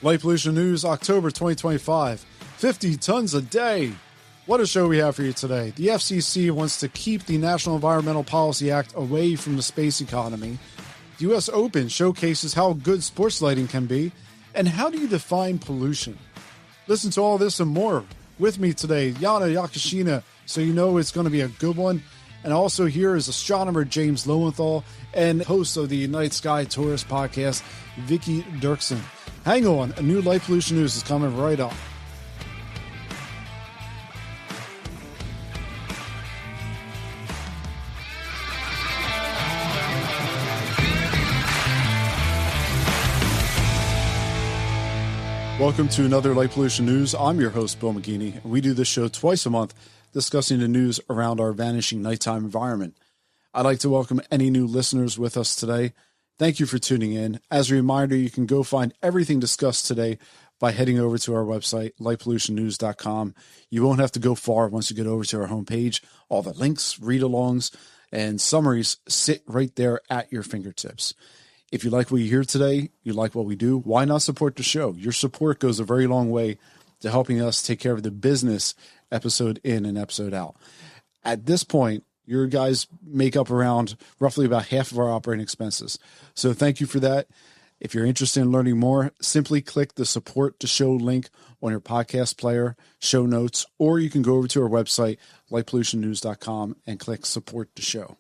Light Pollution News, October 2025, 50 tons a day. What a show we have for you today. The FCC wants to keep the National Environmental Policy Act away from the space economy. The U.S. Open showcases how good sports lighting can be. And how do you define pollution? Listen to all this and more. With me today, Yana Yakushina, so you know it's going to be a good one. And also here is astronomer James Lowenthal and host of the Night Sky Tourist podcast, Vicky Derksen. Hang on, a new Light Pollution News is coming right up. Welcome to another Light Pollution News. I'm your host, Bill McGeaney, and we do this show twice a month, discussing the news around our vanishing nighttime environment. I'd like to welcome any new listeners with us today. Thank you for tuning in. As a reminder, you can go find everything discussed today by heading over to our website, lightpollutionnews.com. You won't have to go far once you get over to our homepage. All the links, read-alongs, and summaries sit right there at your fingertips. If you like what you hear today, you like what we do, why not support the show? Your support goes a very long way to helping us take care of the business episode in and episode out. At this point, your guys make up around roughly about half of our operating expenses. So thank you for that. If you're interested in learning more, simply click the support the show link on your podcast player, show notes, or you can go over to our website, lightpollutionnews.com, and click support the show.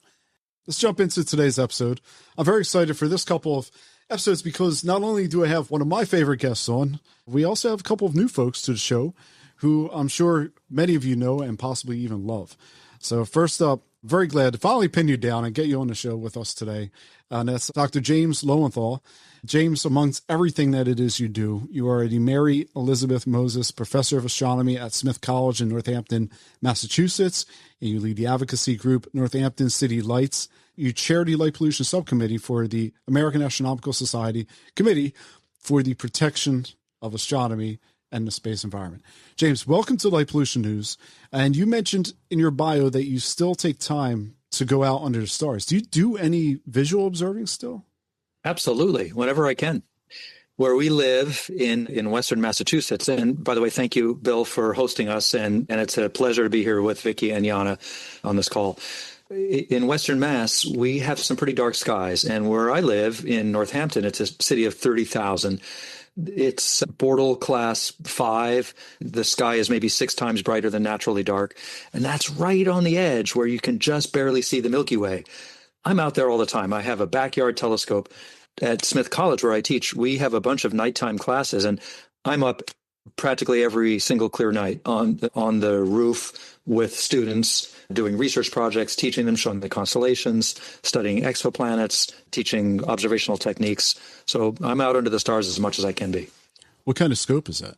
Let's jump into today's episode. I'm very excited for this couple of episodes because not only do I have one of my favorite guests on, we also have a couple of new folks to the show who I'm sure many of you know and possibly even love. So first up, very glad to finally pin you down and get you on the show with us today. And that's Dr. James Lowenthal. James, amongst everything that it is you do, you are the Mary Elizabeth Moses Professor of Astronomy at Smith College in Northampton, Massachusetts, and you lead the advocacy group Northampton City Lights. You chair the Light Pollution Subcommittee for the American Astronomical Society Committee for the Protection of Astronomy and the Space Environment. James, welcome to Light Pollution News. And you mentioned in your bio that you still take time to go out under the stars. Do you do any visual observing still? Absolutely, whenever I can. Where we live in Western Massachusetts, and by the way, thank you, Bill, for hosting us, and it's a pleasure to be here with Vicky and Yana on this call. In Western Mass, we have some pretty dark skies, and where I live in Northampton, it's a city of 30,000. It's Bortle class 5. The sky is maybe 6 times brighter than naturally dark. And that's right on the edge where you can just barely see the Milky Way. I'm out there all the time. I have a backyard telescope at Smith College where I teach. We have a bunch of nighttime classes, and I'm up practically every single clear night on the roof with students doing research projects, teaching them, showing the constellations, studying exoplanets, teaching observational techniques. So I'm out under the stars as much as I can be. What kind of scope is that?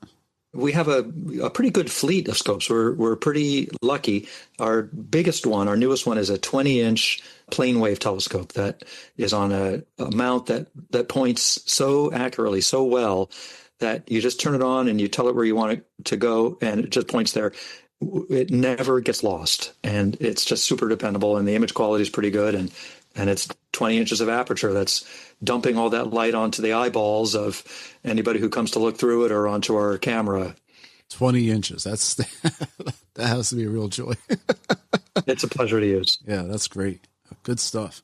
We have a pretty good fleet of scopes. We're pretty lucky. Our biggest one, our newest one, is a 20-inch plane wave telescope that is on a mount that points so accurately, so well, that you just turn it on and you tell it where you want it to go, and it just points there. It never gets lost, and it's just super dependable, and the image quality is pretty good, and it's 20 inches of aperture that's dumping all that light onto the eyeballs of anybody who comes to look through it or onto our camera. 20 inches. That has to be a real joy. It's a pleasure to use. Yeah, that's great. Good stuff.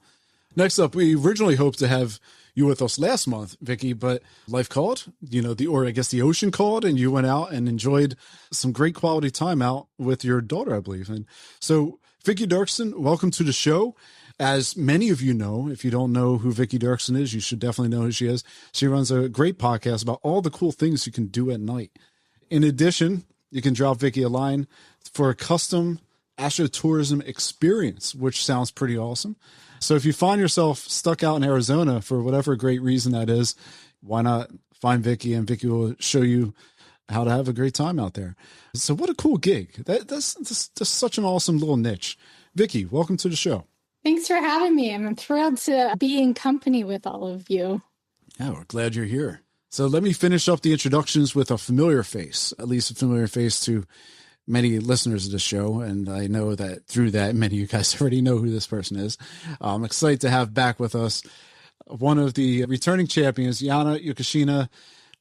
Next up, we originally hoped to have you with us last month, Vicky, but life called, the ocean called, and you went out and enjoyed some great quality time out with your daughter, I believe. And so Vicky Derksen, welcome to the show. As many of you know, if you don't know who Vicky Derksen is, you should definitely know who she is. She runs a great podcast about all the cool things you can do at night. In addition, you can drop Vicky a line for a custom astrotourism experience, which sounds pretty awesome. So if you find yourself stuck out in Arizona for whatever great reason that is, why not find Vicky, and Vicky will show you how to have a great time out there. So what a cool gig. That's such an awesome little niche. Vicky, welcome to the show. Thanks for having me. I'm thrilled to be in company with all of you. Yeah, we're glad you're here. So let me finish up the introductions with a familiar face, at least a familiar face to many listeners of the show, and I know that through that, many of you guys already know who this person is. I'm excited to have back with us one of the returning champions, Yana Yakushina,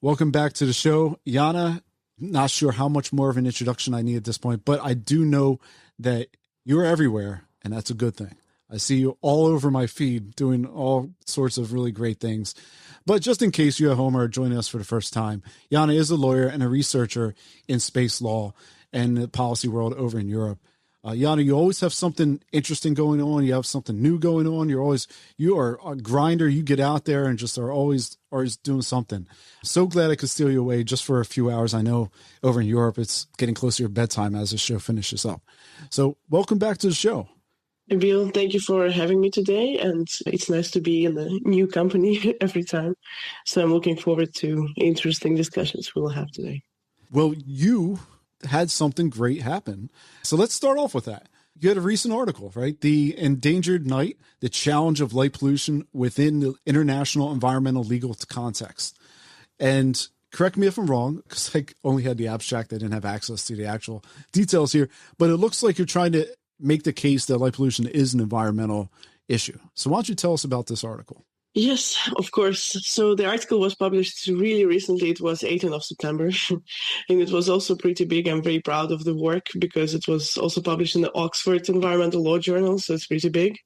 Welcome back to the show. Yana, not sure how much more of an introduction I need at this point, but I do know that you're everywhere, and that's a good thing. I see you all over my feed doing all sorts of really great things. But just in case you at home are joining us for the first time, Yana is a lawyer and a researcher in space law and the policy world over in Europe. Yana, you always have something interesting going on. You have something new going on. You are a grinder. You get out there and just are always doing something. So glad I could steal you away just for a few hours. I know over in Europe, it's getting closer to your bedtime as the show finishes up. So welcome back to the show. Bill, thank you for having me today. And it's nice to be in a new company every time. So I'm looking forward to interesting discussions we'll have today. Well, you had something great happen. So let's start off with that. You had a recent article, right? The Endangered Night, the challenge of light pollution within the international environmental legal context. And correct me if I'm wrong, because I only had the abstract. I didn't have access to the actual details here, but it looks like you're trying to make the case that light pollution is an environmental issue. So why don't you tell us about this article? Yes, of course. So the article was published really recently. It was 18th of September. And it was also pretty big. I'm very proud of the work because it was also published in the Oxford Environmental Law Journal. So it's pretty big.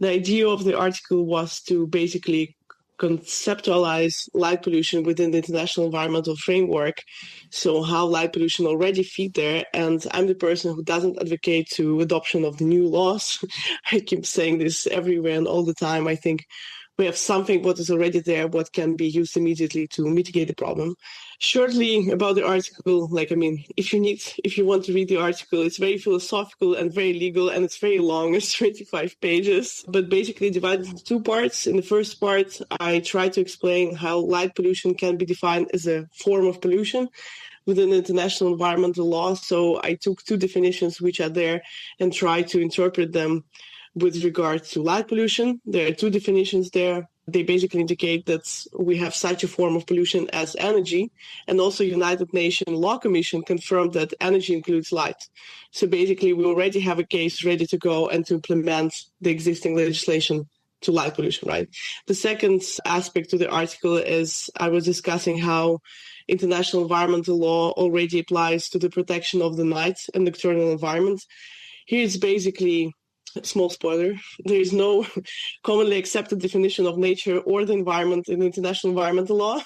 The idea of the article was to basically conceptualize light pollution within the international environmental framework. So how light pollution already fit there. And I'm the person who doesn't advocate to adoption of the new laws. I keep saying this everywhere and all the time. I think we have something what is already there, what can be used immediately to mitigate the problem. Shortly about the article, if you want to read the article, it's very philosophical and very legal, and it's very long. It's 25 pages, but basically divided into two parts. In the first part, I try to explain how light pollution can be defined as a form of pollution within international environmental law. So I took two definitions which are there and tried to interpret them with regard to light pollution. There are two definitions there. They basically indicate that we have such a form of pollution as energy, and also United Nations Law Commission confirmed that energy includes light. So basically, we already have a case ready to go and to implement the existing legislation to light pollution, right? The second aspect to the article is I was discussing how international environmental law already applies to the protection of the night and nocturnal environment. Here it's basically, small spoiler, there is no commonly accepted definition of nature or the environment in international environmental law.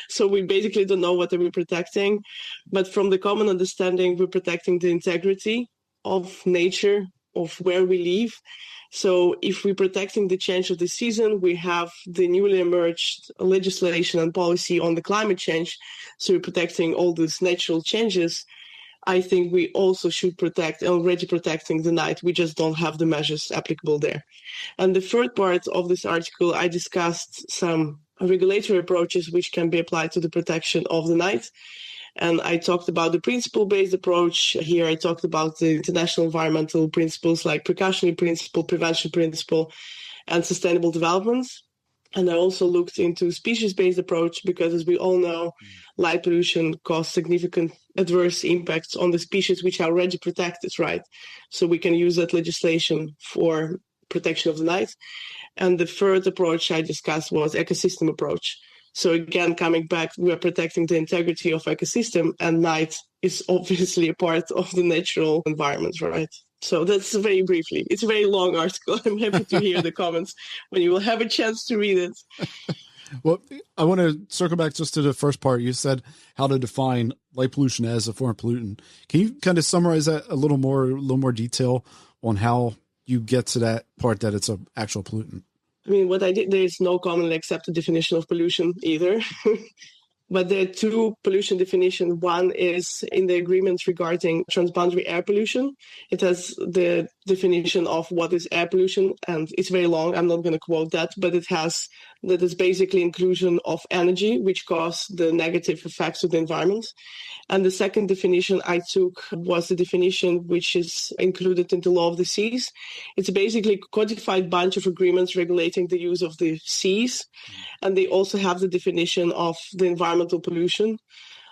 So we basically don't know what we're protecting. But from the common understanding, we're protecting the integrity of nature, of where we live. So if we're protecting the change of the season, we have the newly emerged legislation and policy on the climate change. So we're protecting all these natural changes. I think we also should protect, already protecting the night. We just don't have the measures applicable there. And the third part of this article, I discussed some regulatory approaches which can be applied to the protection of the night. And I talked about the principle-based approach. Here I talked about the international environmental principles like precautionary principle, prevention principle, and sustainable development. And I also looked into species-based approach because, as we all know, light pollution causes significant adverse impacts on the species which are already protected, right? So we can use that legislation for protection of the night. And the third approach I discussed was ecosystem approach. So again, coming back, we are protecting the integrity of ecosystem, and night is obviously a part of the natural environment, right? So that's very briefly. It's a very long article. I'm happy to hear the comments when you will have a chance to read it. Well, I want to circle back just to the first part. You said how to define light pollution as a foreign pollutant. Can you kind of summarize that a little more detail on how you get to that part that it's an actual pollutant? I mean, what I did, there is no commonly accepted definition of pollution either. But there are two pollution definitions. One is in the agreement regarding transboundary air pollution. It has the definition of what is air pollution, and it's very long. I'm not going to quote that, but it has that is basically inclusion of energy, which cause the negative effects to the environment. And the second definition I took was the definition which is included in the law of the seas. It's basically a codified bunch of agreements regulating the use of the seas. And they also have the definition of the environmental pollution.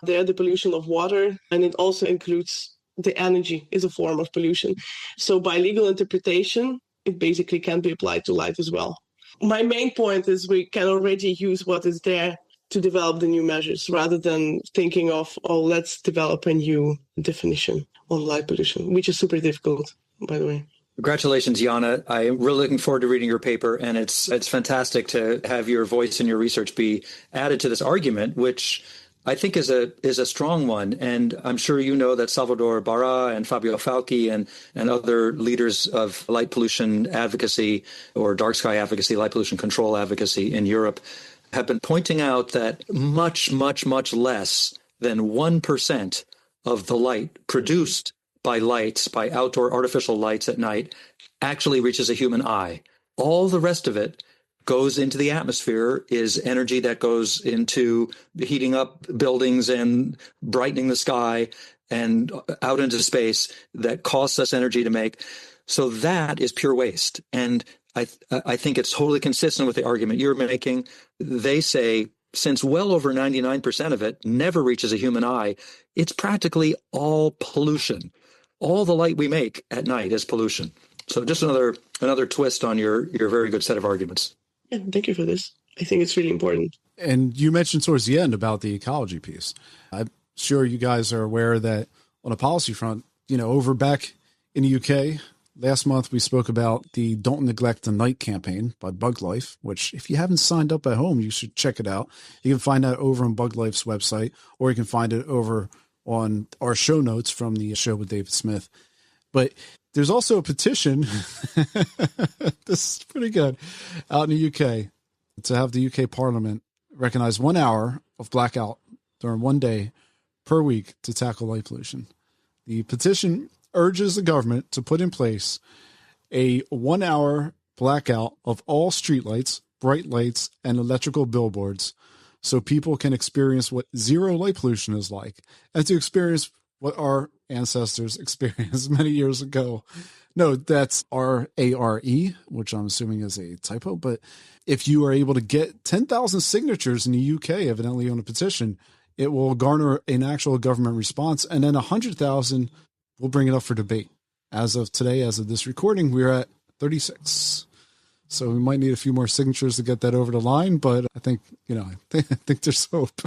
They're the pollution of water, and it also includes the energy is a form of pollution. So by legal interpretation, it basically can be applied to light as well. My main point is we can already use what is there to develop the new measures rather than thinking of, oh, let's develop a new definition on light pollution, which is super difficult, by the way. Congratulations, Yana. I'm really looking forward to reading your paper, and it's fantastic to have your voice and your research be added to this argument, which I think is a strong one. And I'm sure you know that Salvador Barra and Fabio Falchi and other leaders of light pollution advocacy or dark sky advocacy, light pollution control advocacy in Europe have been pointing out that much, much, much less than 1% of the light produced by outdoor artificial lights at night, actually reaches a human eye. All the rest of it goes into the atmosphere, is energy that goes into heating up buildings and brightening the sky and out into space that costs us energy to make. So that is pure waste. And I think it's totally consistent with the argument you're making. They say, since well over 99% of it never reaches a human eye, it's practically all pollution. All the light we make at night is pollution. So just another twist on your very good set of arguments. Yeah, thank you for this. I think it's really important. And you mentioned towards the end about the ecology piece. I'm sure you guys are aware that on a policy front, over back in the UK, last month we spoke about the Don't Neglect the Night campaign by Bug Life, which if you haven't signed up at home, you should check it out. You can find that over on Bug Life's website, or you can find it over on our show notes from the show with David Smith. But there's also a petition, this is pretty good, out in the UK to have the UK Parliament recognize 1 hour of blackout during one day per week to tackle light pollution. The petition urges the government to put in place a 1 hour blackout of all streetlights, bright lights, and electrical billboards so people can experience what zero light pollution is like, and to experience what our ancestors experienced many years ago. No, that's RARE, which I'm assuming is a typo. But if you are able to get 10,000 signatures in the UK, evidently on a petition, it will garner an actual government response. And then 100,000 will bring it up for debate. As of today, as of this recording, we're at 36. So we might need a few more signatures to get that over the line, but I think, I think there's hope.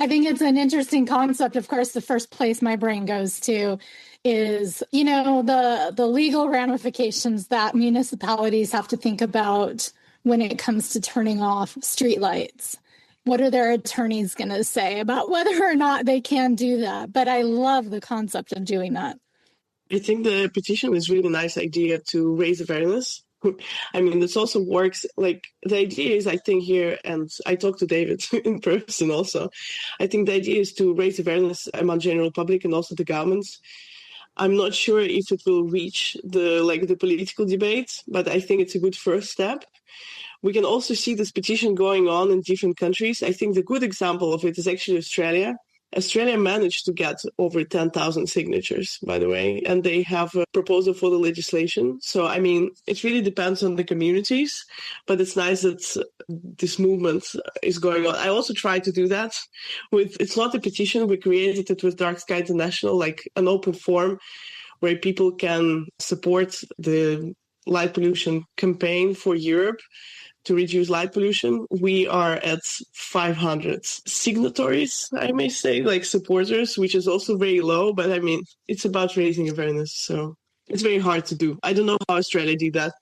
I think it's an interesting concept. Of course, the first place my brain goes to is, the legal ramifications that municipalities have to think about when it comes to turning off streetlights. What are their attorneys going to say about whether or not they can do that? But I love the concept of doing that. I think the petition is really a nice idea to raise awareness. I mean, this also works. Like, the idea is, I think here, and I talked to David in person also, I think the idea is to raise awareness among general public and also the governments. I'm not sure if it will reach the political debate, but I think it's a good first step. We can also see this petition going on in different countries. I think the good example of it is actually Australia. Australia managed to get over 10,000 signatures, by the way, and they have a proposal for the legislation. So, I mean, it really depends on the communities, but it's nice that this movement is going on. I also tried to do that it's not a petition. We created it with Dark Sky International, like an open forum where people can support the light pollution campaign for Europe to reduce light pollution. We are at 500 signatories, I may say, like supporters, which is also very low. But I mean, it's about raising awareness. So it's very hard to do. I don't know how Australia did that.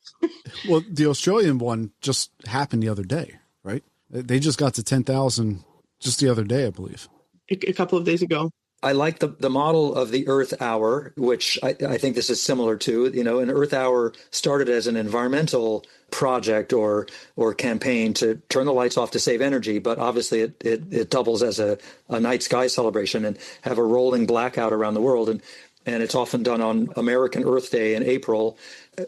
Well, the Australian one just happened the other day, right? They just got to 10,000 just the other day, I believe. A couple of days ago. I like the model of the Earth Hour, which I think this is similar to. An Earth Hour started as an environmental project or campaign to turn the lights off to save energy, but obviously it doubles as a night sky celebration and have a rolling blackout around the world. And it's often done on American Earth Day in April.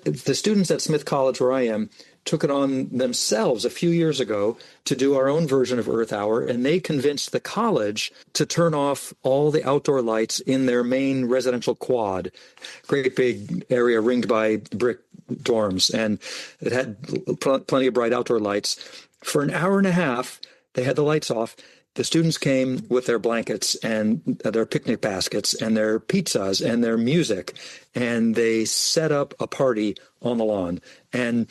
The students at Smith College, where I am, took it on themselves a few years ago to do our own version of Earth Hour, and they convinced the college to turn off all the outdoor lights in their main residential quad, great big area ringed by brick dorms, and it had plenty of bright outdoor lights. For an hour and a half, they had the lights off. The students came with their blankets and their picnic baskets and their pizzas and their music, and they set up a party on the lawn. And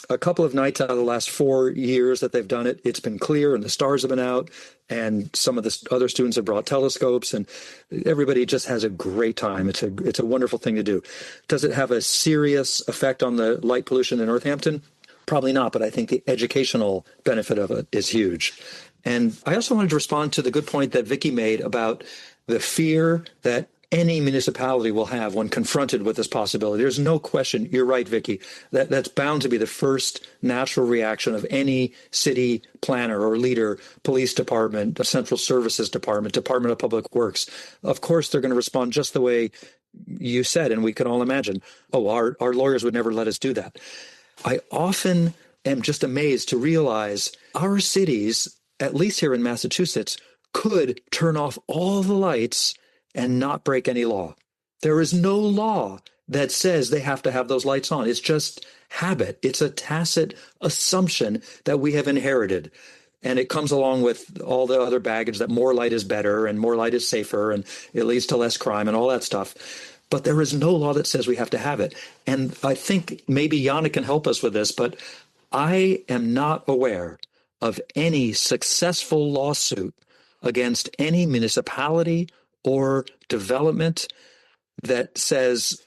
a couple of nights out of the last 4 years that they've done it, it's been clear and the stars have been out, and some of the other students have brought telescopes, and everybody just has a great time. It's a wonderful thing to do. Does it have a serious effect on the light pollution in Northampton? Probably not, but I think the educational benefit of it is huge. And I also wanted to respond to the good point that Vicky made about the fear that any municipality will have when confronted with this possibility. There's no question. You're right, Vicky. That's bound to be the first natural reaction of any city planner or leader, police department, a central services department, Department of Public Works. Of course, they're going to respond just the way you said, and we can all imagine, oh, our lawyers would never let us do that. I often am just amazed to realize our cities, at least here in Massachusetts, could turn off all the lights and not break any law. There is no law that says they have to have those lights on. It's just habit. It's a tacit assumption that we have inherited. And it comes along with all the other baggage that more light is better and more light is safer and it leads to less crime and all that stuff. But there is no law that says we have to have it. And I think maybe Yana can help us with this, but I am not aware of any successful lawsuit against any municipality or development that says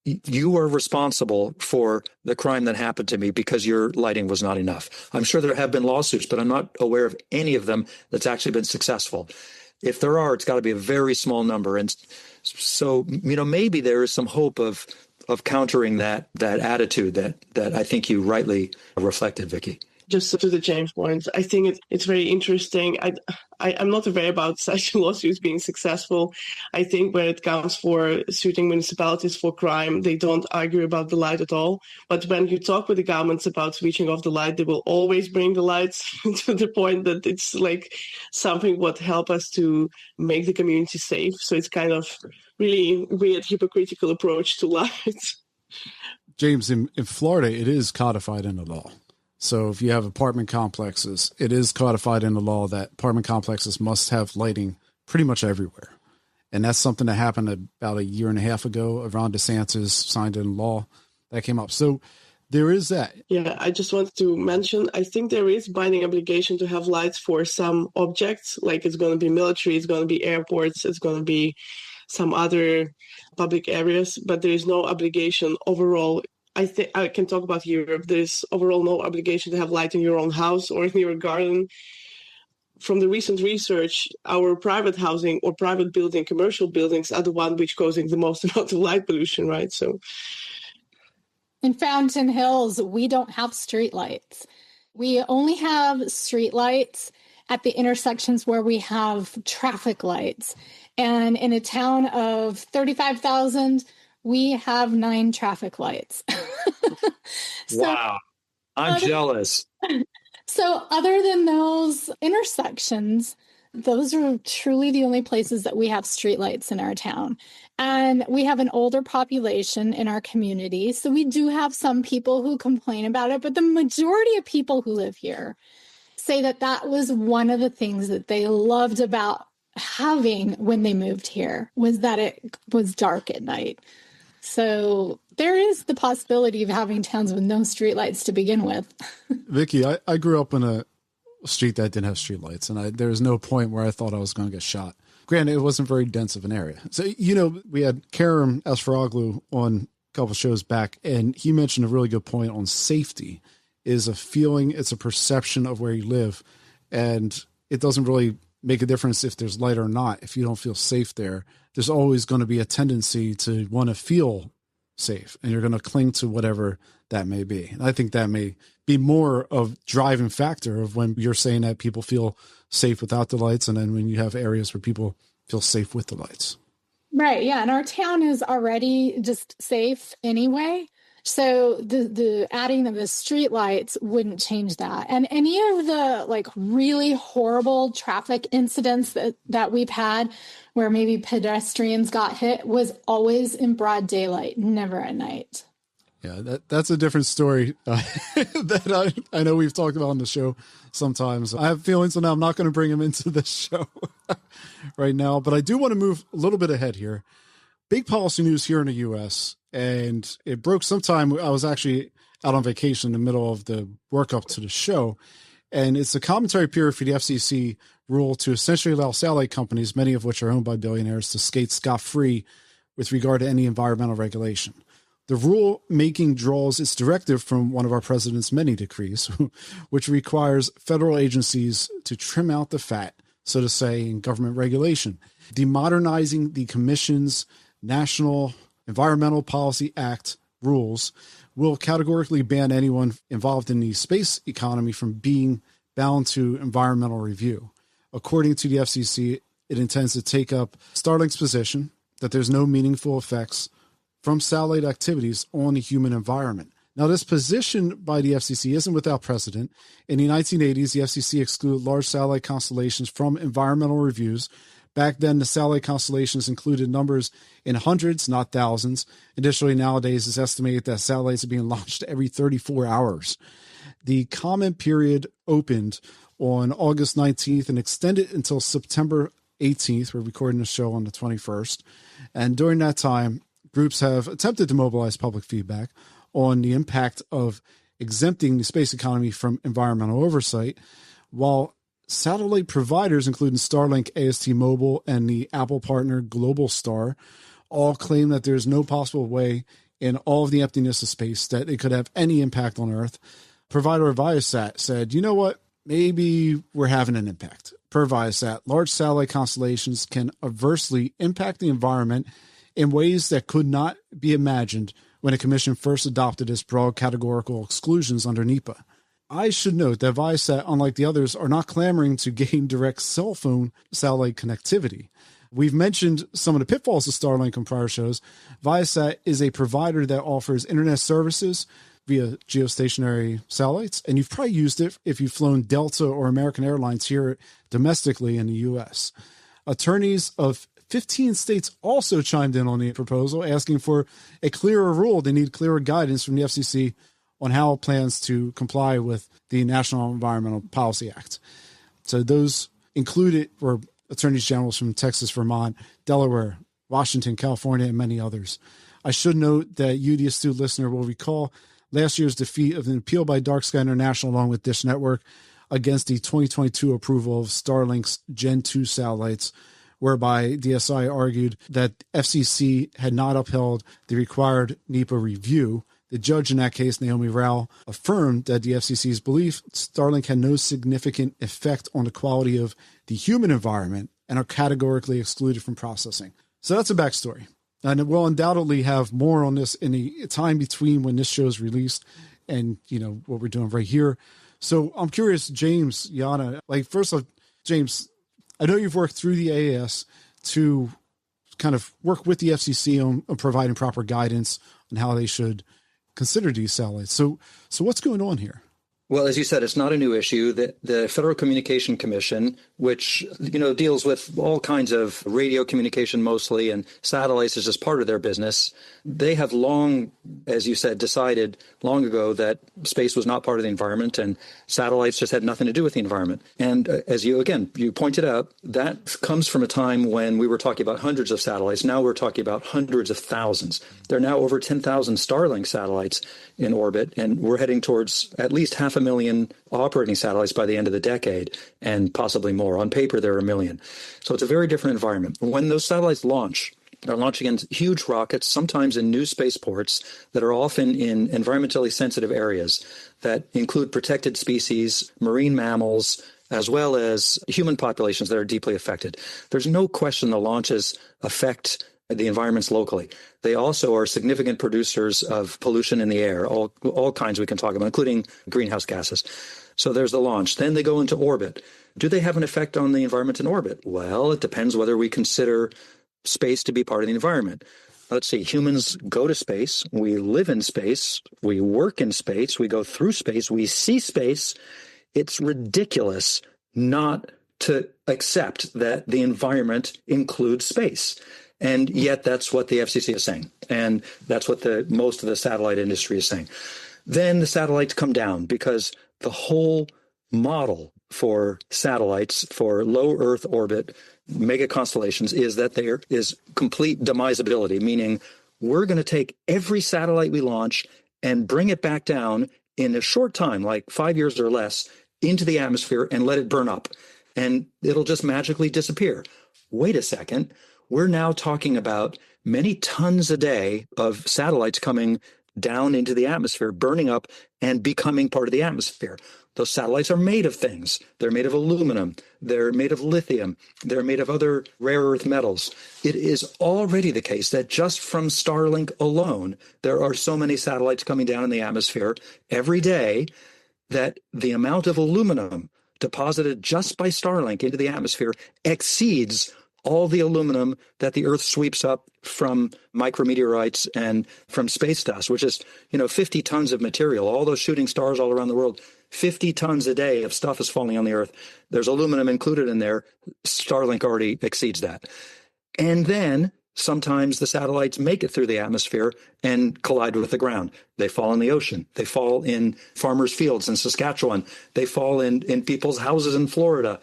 you are responsible for the crime that happened to me because your lighting was not enough. I'm sure there have been lawsuits, but I'm not aware of any of them that's actually been successful. If there are, it's got to be a very small number. And so, maybe there is some hope of countering that attitude that I think you rightly reflected, Vicky. Just to the James point, I think it's very interesting. I'm not aware about such lawsuits being successful. I think when it comes for suing municipalities for crime, they don't argue about the light at all. But when you talk with the governments about switching off the light, they will always bring the lights to the point that it's like something what help us to make the community safe. So it's kind of really weird, hypocritical approach to lights. James, in Florida, it is codified in the law. So if you have apartment complexes, it is codified in the law that apartment complexes must have lighting pretty much everywhere. And that's something that happened about a year and a half ago. Ron DeSantis signed in law that came up. So there is that. Yeah, I just wanted to mention, I think there is binding obligation to have lights for some objects, like it's going to be military, it's going to be airports, it's going to be some other public areas, but there is no obligation overall. I think I can talk about Europe. There's overall no obligation to have light in your own house or in your garden. From the recent research, our private housing or private building, commercial buildings are the one which causing the most amount of light pollution, right? So, in Fountain Hills, we don't have streetlights. We only have streetlights at the intersections where we have traffic lights. And in a town of 35,000, we have 9 traffic lights. Wow. I'm jealous. So other than those intersections, those are truly the only places that we have streetlights in our town. And we have an older population in our community. So we do have some people who complain about it, but the majority of people who live here say that that was one of the things that they loved about having when they moved here, was that it was dark at night. So there is the possibility of having towns with no streetlights to begin with. Vicky, I grew up in a street that didn't have streetlights, and there was no point where I thought I was going to get shot. Granted, it wasn't very dense of an area. So, we had Kerem Asfaroglu on a couple shows back, and he mentioned a really good point on safety is a feeling, it's a perception of where you live, and it doesn't really make a difference if there's light or not. If you don't feel safe there, there's always going to be a tendency to want to feel safe, and you're going to cling to whatever that may be. And I think that may be more of driving factor of when you're saying that people feel safe without the lights, and then when you have areas where people feel safe with the lights. Right. Yeah. And our town is already just safe anyway. So the adding of the street lights wouldn't change that. And any of the really horrible traffic incidents that we've had where maybe pedestrians got hit was always in broad daylight, never at night. Yeah, that's a different story that I know we've talked about on the show sometimes. I have feelings, so now I'm not going to bring him into this show right now. But I do want to move a little bit ahead here. Big policy news here in the U.S., and it broke sometime. I was actually out on vacation in the middle of the work up to the show. And it's a commentary period for the FCC rule to essentially allow satellite companies, many of which are owned by billionaires, to skate scot-free with regard to any environmental regulation. The rule-making draws its directive from one of our president's many decrees, which requires federal agencies to trim out the fat, so to say, in government regulation. Demodernizing the Commission's National Environmental Policy Act rules will categorically ban anyone involved in the space economy from being bound to environmental review. According to the FCC, it intends to take up Starlink's position that there's no meaningful effects from satellite activities on the human environment. Now, this position by the FCC isn't without precedent. In the 1980s, the FCC excluded large satellite constellations from environmental reviews. Back then, the satellite constellations included numbers in hundreds, not thousands. Additionally, nowadays, it's estimated that satellites are being launched every 34 hours. The comment period opened on August 19th and extended until September 18th. We're recording the show on the 21st. And during that time, groups have attempted to mobilize public feedback on the impact of exempting the space economy from environmental oversight, while satellite providers, including Starlink, AST Mobile, and the Apple partner Globalstar, all claim that there's no possible way in all of the emptiness of space that it could have any impact on Earth. Provider Viasat said, you know what? Maybe we're having an impact. Per Viasat, large satellite constellations can adversely impact the environment in ways that could not be imagined when the Commission first adopted its broad categorical exclusions under NEPA. I should note that Viasat, unlike the others, are not clamoring to gain direct cell phone satellite connectivity. We've mentioned some of the pitfalls of Starlink on prior shows. Viasat is a provider that offers internet services via geostationary satellites, and you've probably used it if you've flown Delta or American Airlines here domestically in the U.S. Attorneys of 15 states also chimed in on the proposal, asking for a clearer rule. They need clearer guidance from the FCC on how it plans to comply with the National Environmental Policy Act. So those included were attorneys generals from Texas, Vermont, Delaware, Washington, California, and many others. I should note that you, the astute listener, will recall last year's defeat of an appeal by Dark Sky International along with Dish Network against the 2022 approval of Starlink's Gen 2 satellites, whereby DSI argued that FCC had not upheld the required NEPA review. The judge in that case, Naomi Rao, affirmed that the FCC's belief Starlink had no significant effect on the quality of the human environment and are categorically excluded from processing. So that's a backstory. And we'll undoubtedly have more on this in the time between when this show is released and, you know, what we're doing right here. So I'm curious, James, Yana, first off, James, I know you've worked through the AAS to kind of work with the FCC on providing proper guidance on how they should consider these satellites. So what's going on here? Well, as you said, it's not a new issue. The Federal Communication Commission, which, deals with all kinds of radio communication mostly, and satellites is just part of their business. They have long, as you said, decided long ago that space was not part of the environment and satellites just had nothing to do with the environment. And as you pointed out, that comes from a time when we were talking about hundreds of satellites. Now we're talking about hundreds of thousands. There are now over 10,000 Starlink satellites in orbit, and we're heading towards at least 500,000 operating satellites by the end of the decade, and possibly more. On paper, there are 1 million. So it's a very different environment. When those satellites launch, they're launching in huge rockets, sometimes in new spaceports that are often in environmentally sensitive areas that include protected species, marine mammals, as well as human populations that are deeply affected. There's no question the launches affect the environments locally. They also are significant producers of pollution in the air, all kinds we can talk about, including greenhouse gases. So there's the launch. Then they go into orbit. Do they have an effect on the environment in orbit? Well, it depends whether we consider space to be part of the environment. Let's see, humans go to space, we live in space, we work in space, we go through space, we see space. It's ridiculous not to accept that the environment includes space. And yet that's what the FCC is saying. And that's what most of the satellite industry is saying. Then the satellites come down because the whole model for satellites, for low Earth orbit mega constellations, is that there is complete demisability, meaning we're going to take every satellite we launch and bring it back down in a short time, like 5 years or less, into the atmosphere and let it burn up. And it'll just magically disappear. Wait a second. We're now talking about many tons a day of satellites coming down into the atmosphere, burning up and becoming part of the atmosphere. Those satellites are made of things. They're made of aluminum. They're made of lithium. They're made of other rare earth metals. It is already the case that just from Starlink alone, there are so many satellites coming down in the atmosphere every day that the amount of aluminum deposited just by Starlink into the atmosphere exceeds all the aluminum that the Earth sweeps up from micrometeorites and from space dust, which is, 50 tons of material, all those shooting stars all around the world. 50 tons a day of stuff is falling on the Earth. There's aluminum included in there. Starlink already exceeds that. And then sometimes the satellites make it through the atmosphere and collide with the ground. They fall in the ocean. They fall in farmers' fields in Saskatchewan. They fall in people's houses in Florida.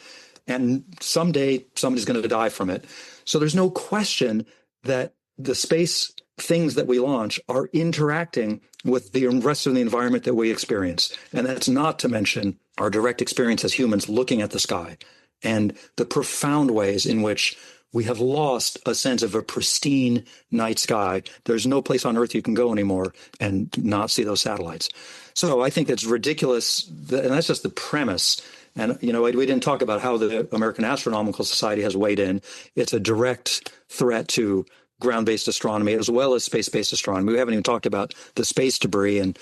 And someday somebody's going to die from it. So there's no question that the space things that we launch are interacting with the rest of the environment that we experience. And that's not to mention our direct experience as humans looking at the sky and the profound ways in which we have lost a sense of a pristine night sky. There's no place on Earth you can go anymore and not see those satellites. So I think it's ridiculous, and that's just the premise. And, we didn't talk about how the American Astronomical Society has weighed in. It's a direct threat to ground-based astronomy as well as space-based astronomy. We haven't even talked about the space debris and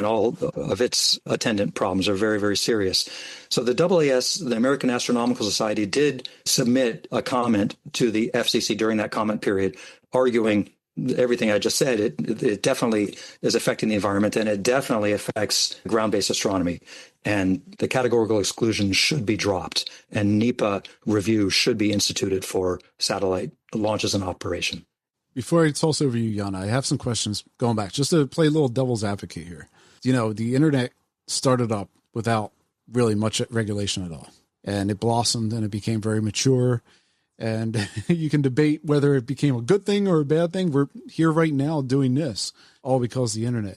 all of its attendant problems are very, very serious. So the AAS, the American Astronomical Society, did submit a comment to the FCC during that comment period, arguing everything I just said. It definitely is affecting the environment, and it definitely affects ground-based astronomy. And the categorical exclusion should be dropped, and NEPA review should be instituted for satellite launches and operation. Before I toss over to you, Yana, I have some questions going back, just to play a little devil's advocate here. The internet started up without really much regulation at all, and it blossomed and it became very mature. And you can debate whether it became a good thing or a bad thing. We're here right now doing this all because of the internet.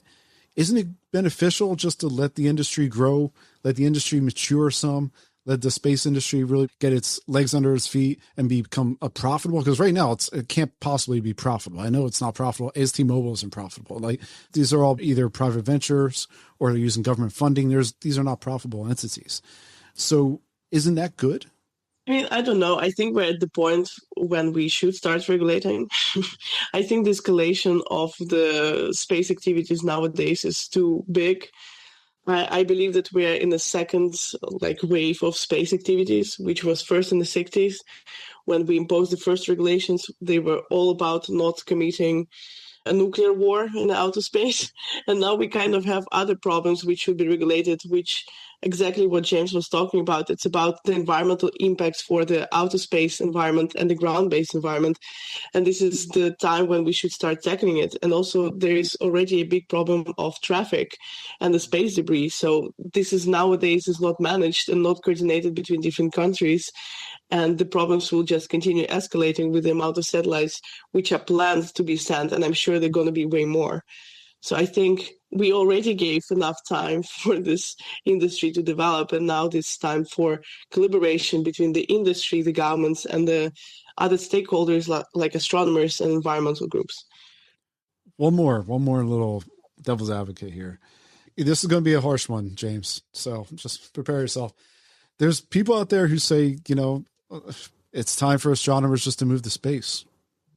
Isn't it beneficial just to let the industry grow, let the industry mature some, let the space industry really get its legs under its feet and become profitable? Because right now it can't possibly be profitable. I know it's not profitable. T-Mobile isn't profitable. Like, these are all either private ventures or they're using government funding. These are not profitable entities. So isn't that good? I don't know. I think we're at the point when we should start regulating. I think the escalation of the space activities nowadays is too big. I believe that we're in the second wave of space activities, which was first in the 60s. When we imposed the first regulations, they were all about not committing a nuclear war in outer space. And now we kind of have other problems which should be regulated, which exactly what James was talking about. It's about the environmental impacts for the outer space environment and the ground-based environment. And this is the time when we should start tackling it. And also there is already a big problem of traffic and the space debris. So this is nowadays is not managed and not coordinated between different countries. And the problems will just continue escalating with the amount of satellites which are planned to be sent. And I'm sure they're going to be way more. So I think we already gave enough time for this industry to develop. And now it's time for collaboration between the industry, the governments, and the other stakeholders like astronomers and environmental groups. One more little devil's advocate here. This is going to be a harsh one, James. So just prepare yourself. There's people out there who say, it's time for astronomers just to move to space.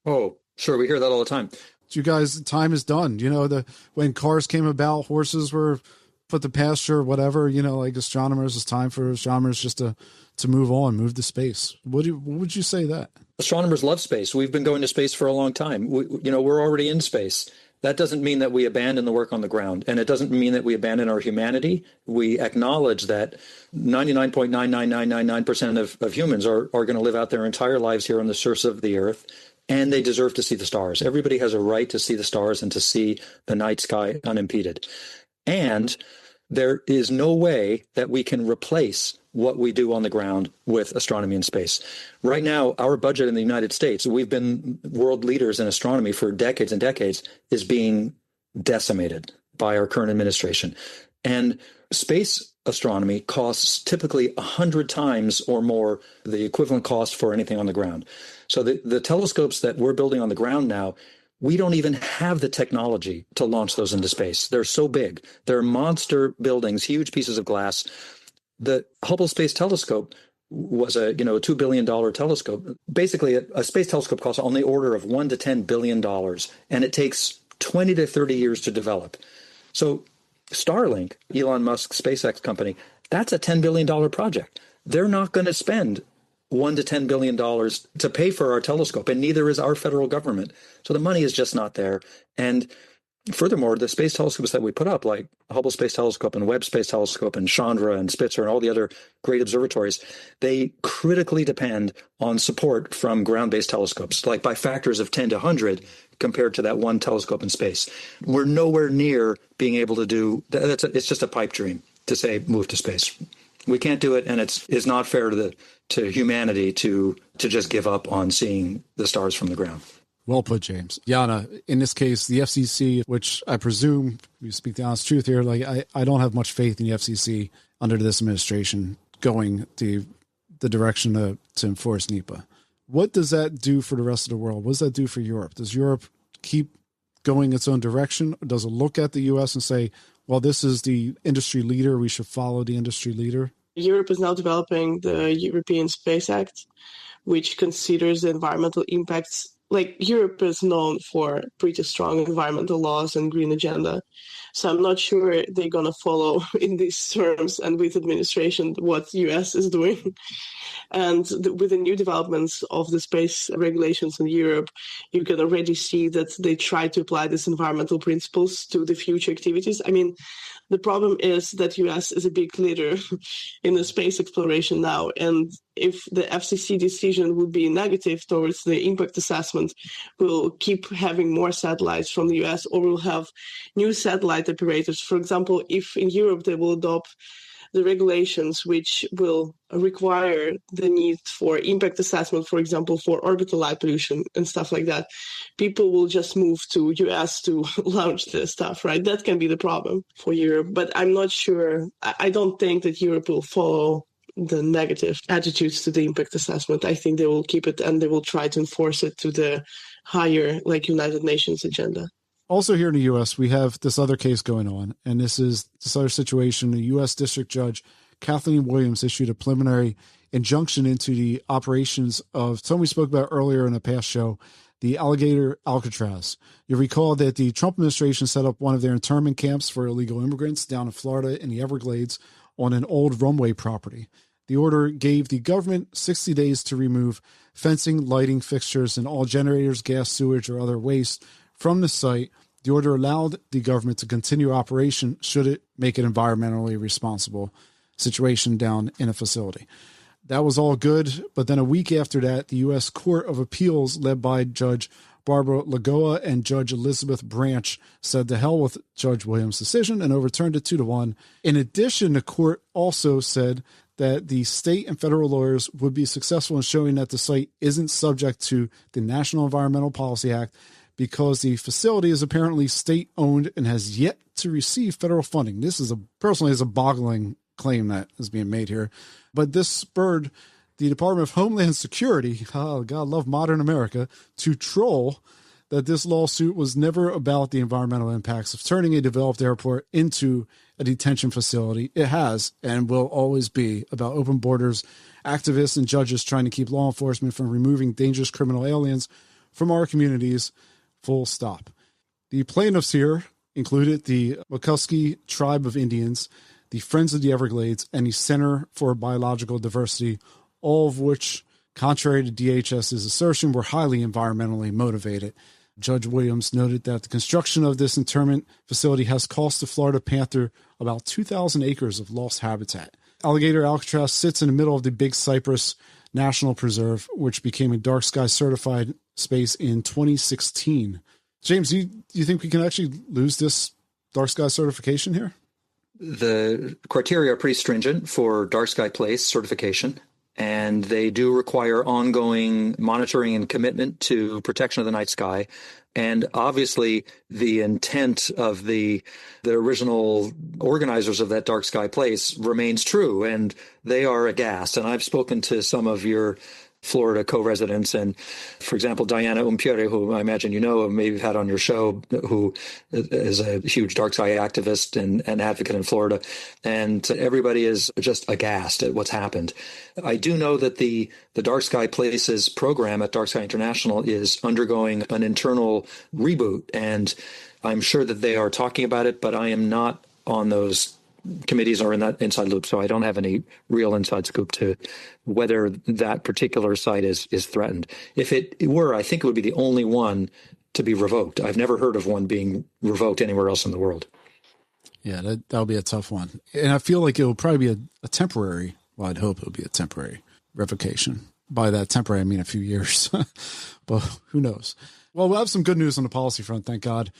Oh, sure. We hear that all the time. You guys, time is done. When cars came about, horses were put to pasture, whatever, astronomers, it's time for astronomers just to move on, move to space. What would you say that? Astronomers love space. We've been going to space for a long time. We're already in space. That doesn't mean that we abandon the work on the ground, and it doesn't mean that we abandon our humanity. We acknowledge that 99.99999% of humans are going to live out their entire lives here on the surface of the Earth, and they deserve to see the stars. Everybody has a right to see the stars and to see the night sky unimpeded. And there is no way that we can replace what we do on the ground with astronomy in space. Right now, our budget in the United States, we've been world leaders in astronomy for decades and decades, is being decimated. by our current administration. And space astronomy costs typically 100 times or more the equivalent cost for anything on the ground. So the telescopes that we're building on the ground now, we don't even have the technology to launch those into space. They're so big. They're monster buildings, huge pieces of glass. The Hubble Space Telescope was a $2 billion telescope. Basically, a space telescope costs on the order of $1 to $10 billion, and it takes 20 to 30 years to develop. So Starlink, Elon Musk's SpaceX company, that's a $10 billion project. They're not going to spend $1 to $10 billion to pay for our telescope, and neither is our federal government. So the money is just not there. And furthermore, the space telescopes that we put up, like Hubble Space Telescope and Webb Space Telescope and Chandra and Spitzer and all the other great observatories, they critically depend on support from ground-based telescopes, like by factors of 10 to 100 compared to that one telescope in space. We're nowhere near being able to do that. It's just a pipe dream to say move to space. We can't do it, and it's not fair to humanity to just give up on seeing the stars from the ground. Well put, James. Yana, in this case, the FCC, which I presume, you speak the honest truth here, like I don't have much faith in the FCC under this administration going the direction to enforce NEPA. What does that do for the rest of the world? What does that do for Europe? Does Europe keep going its own direction? Or does it look at the U.S. and say, well, this is the industry leader, we should follow the industry leader? Europe is now developing the European Space Act, which considers the environmental impacts. Like, Europe is known for pretty strong environmental laws and green agenda. So I'm not sure they're going to follow in these terms and with administration what the US is doing. And with the new developments of the space regulations in Europe, you can already see that they try to apply these environmental principles to the future activities. I mean, the problem is that US is a big leader in the space exploration now. And if the FCC decision would be negative towards the impact assessment, we'll keep having more satellites from the US, or we'll have new satellite operators. For example, if in Europe they will adopt the regulations which will require the need for impact assessment, for example, for orbital light pollution and stuff like that, people will just move to US to launch this stuff, right? That can be the problem for Europe. But I'm not sure. I don't think that Europe will follow the negative attitudes to the impact assessment. I think they will keep it and they will try to enforce it to the higher, like, United Nations agenda. Also here in the U.S., we have this other case going on, and this other situation. The U.S. District Judge Kathleen Williams issued a preliminary injunction into the operations of something we spoke about earlier in a past show, the alligator Alcatraz. You recall that the Trump administration set up one of their internment camps for illegal immigrants down in Florida in the Everglades on an old runway property. The order gave the government 60 days to remove fencing, lighting fixtures, and all generators, gas, sewage, or other waste from the site. The order allowed the government to continue operation should it make an environmentally responsible situation down in a facility. That was all good, but then a week after that, the U.S. Court of Appeals, led by Judge Barbara Lagoa and Judge Elizabeth Branch, said to hell with Judge Williams' decision and overturned it 2-1. In addition, the court also said that the state and federal lawyers would be successful in showing that the site isn't subject to the National Environmental Policy Act, because the facility is apparently state-owned and has yet to receive federal funding. This is personally a boggling claim that is being made here. But this spurred the Department of Homeland Security, oh, God love modern America, to troll that this lawsuit was never about the environmental impacts of turning a developed airport into a detention facility. It has and will always be about open borders, activists and judges trying to keep law enforcement from removing dangerous criminal aliens from our communities. Full stop. The plaintiffs here included the Muskogee Tribe of Indians, the Friends of the Everglades, and the Center for Biological Diversity, all of which, contrary to DHS's assertion, were highly environmentally motivated. Judge Williams noted that the construction of this internment facility has cost the Florida panther about 2,000 acres of lost habitat. Alligator Alcatraz sits in the middle of the Big Cypress National Preserve, which became a dark sky certified space in 2016. James, do you think we can actually lose this dark sky certification here? The criteria are pretty stringent for dark sky place certification. and they do require ongoing monitoring and commitment to protection of the night sky. And obviously, the intent of the original organizers of that dark sky place remains true, and they are aghast. And I've spoken to some of your Florida co-residents, and for example, Diana Umpiere, who I imagine you know, maybe you've had on your show, who is a huge dark sky activist and advocate in Florida, and everybody is just aghast at what's happened. I do know that the Dark Sky Places program at Dark Sky International is undergoing an internal reboot, and I'm sure that they are talking about it, but I am not on those committees or in that inside loop, so I don't have any real inside scoop to whether that particular site is threatened. If it were, I think it would be the only one to be revoked. I've never heard of one being revoked anywhere else in the world. Yeah, that'll be a tough one. And I feel like it'll probably be a temporary, well, I'd hope it'll be a temporary revocation. By that temporary, I mean a few years, but who knows? Well, we'll have some good news on the policy front, thank God.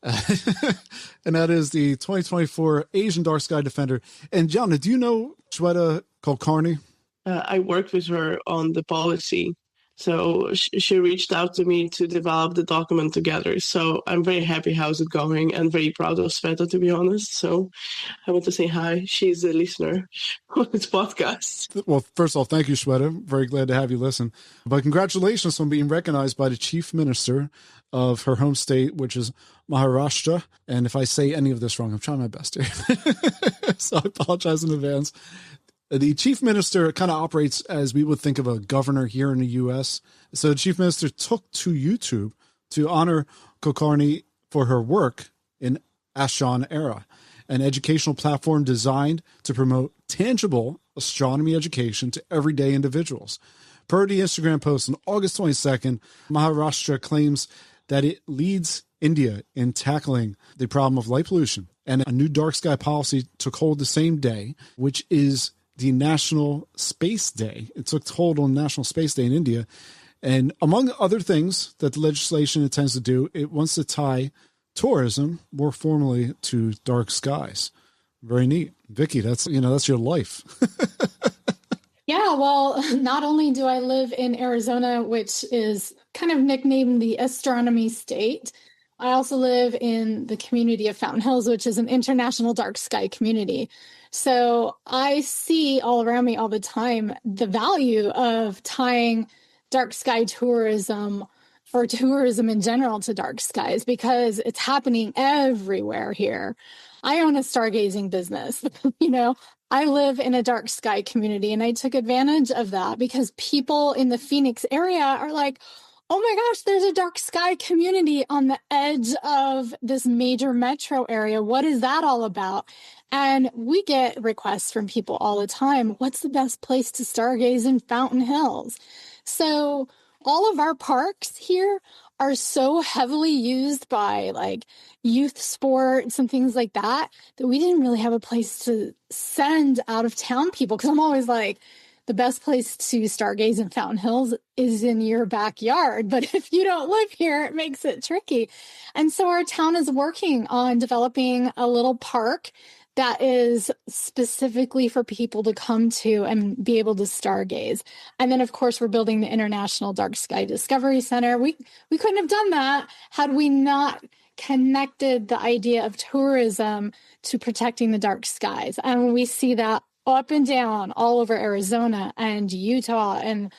And that is the 2024 Asian Dark Sky Defender. And Yana, do you know Shweta Kulkarni? I worked with her on the policy. So she reached out to me to develop the document together. So I'm very happy how's it going and very proud of Sveta, to be honest. So I want to say hi. She's a listener of this podcast. Well, first of all, thank you, Shweta. Very glad to have you listen. But congratulations on being recognized by the chief minister of her home state, which is Maharashtra. And if I say any of this wrong, I'm trying my best here. So I apologize in advance. The chief minister kind of operates as we would think of a governor here in the U.S. So the chief minister took to YouTube to honor Kulkarni for her work in Astron Era, an educational platform designed to promote tangible astronomy education to everyday individuals. Per the Instagram post on August 22nd, Maharashtra claims that it leads India in tackling the problem of light pollution. And a new dark sky policy took hold the same day, which is the National Space Day. It took hold on National Space Day in India. And among other things that the legislation intends to do, it wants to tie tourism more formally to dark skies. Very neat. Vicky, that's your life. Yeah, well, not only do I live in Arizona, which is kind of nicknamed the astronomy state, I also live in the community of Fountain Hills, which is an international dark sky community. So I see all around me all the time the value of tying dark sky tourism or tourism in general to dark skies because it's happening everywhere here. I own a stargazing business. I live in a dark sky community and I took advantage of that because people in the Phoenix area are like, oh my gosh, there's a dark sky community on the edge of this major metro area. What is that all about? And we get requests from people all the time. What's the best place to stargaze in Fountain Hills? So all of our parks here are so heavily used by like youth sports and things like that we didn't really have a place to send out of town people. Because I'm always like, the best place to stargaze in Fountain Hills is in your backyard. But if you don't live here, it makes it tricky. And so our town is working on developing a little park that is specifically for people to come to and be able to stargaze. And then, of course, we're building the International Dark Sky Discovery Center. We couldn't have done that had we not connected the idea of tourism to protecting the dark skies. And we see that up and down all over Arizona and Utah and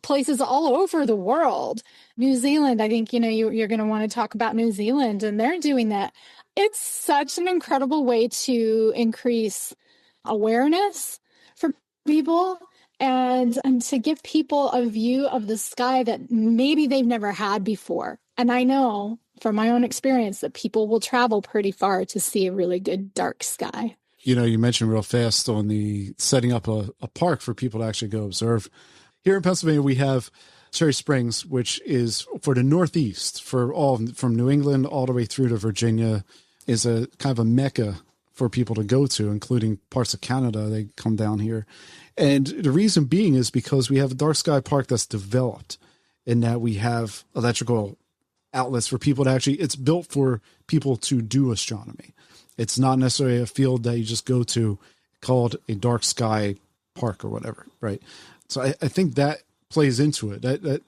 places all over the world. New Zealand, I think, you're going to want to talk about New Zealand, and they're doing that. It's such an incredible way to increase awareness for people and to give people a view of the sky that maybe they've never had before. And I know from my own experience that people will travel pretty far to see a really good dark sky. You mentioned real fast on the setting up a park for people to actually go observe. Here in Pennsylvania, we have Cherry Springs, which is for the Northeast, for all from New England all the way through to Virginia, is a kind of a mecca for people to go to, including parts of Canada. They come down here. And the reason being is because we have a dark sky park that's developed in that we have electrical outlets for people to actually, it's built for people to do astronomy. It's not necessarily a field that you just go to called a dark sky park or whatever, right? So I think that plays into it. That